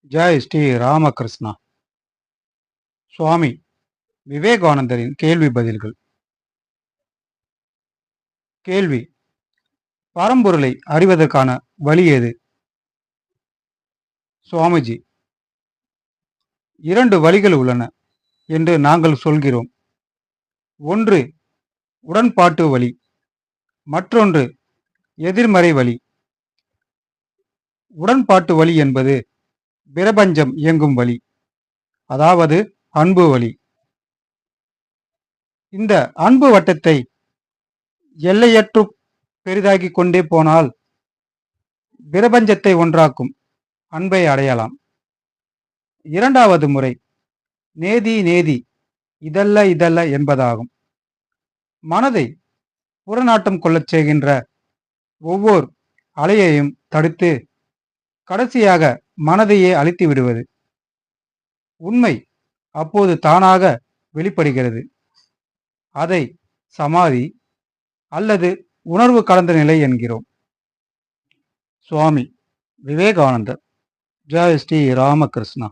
ஜெய் ஸ்ரீ ராமகிருஷ்ணா. சுவாமி விவேகானந்தரின் கேள்வி பதில்கள். கேள்வி: பரம்பொருளை அறிவதற்கான வழி எது? சுவாமிஜி: இரண்டு வழிகள் உள்ளன என்று நாங்கள் சொல்கிறோம். ஒன்று உடன்பாட்டு வழி, மற்றொன்று எதிர்மறை வழி. உடன்பாட்டு வழி என்பது பிரபஞ்சம் இயங்கும் வழி, அதாவது அன்பு வழி. இந்த அன்பு வட்டத்தை எல்லையற்று பெரிதாக்கிக் கொண்டே போனால் பிரபஞ்சத்தை ஒன்றாக்கும் அன்பை அடையலாம். இரண்டாவது முறை நேதி நேதி இதல்ல இதல்ல என்பதாகும். மனதை புறநாட்டம் கொள்ளச் செய்கின்ற ஒவ்வொரு அலையையும் தடுத்து கடைசியாக மனதையே அழித்து விடுவது. உண்மை அப்போது தானாக வெளிப்படுகிறது. அதை சமாதி அல்லது உணர்வு கலந்த நிலை என்கிறோம். சுவாமி விவேகானந்தர். ஜெய் ஸ்ரீ ராமகிருஷ்ணா.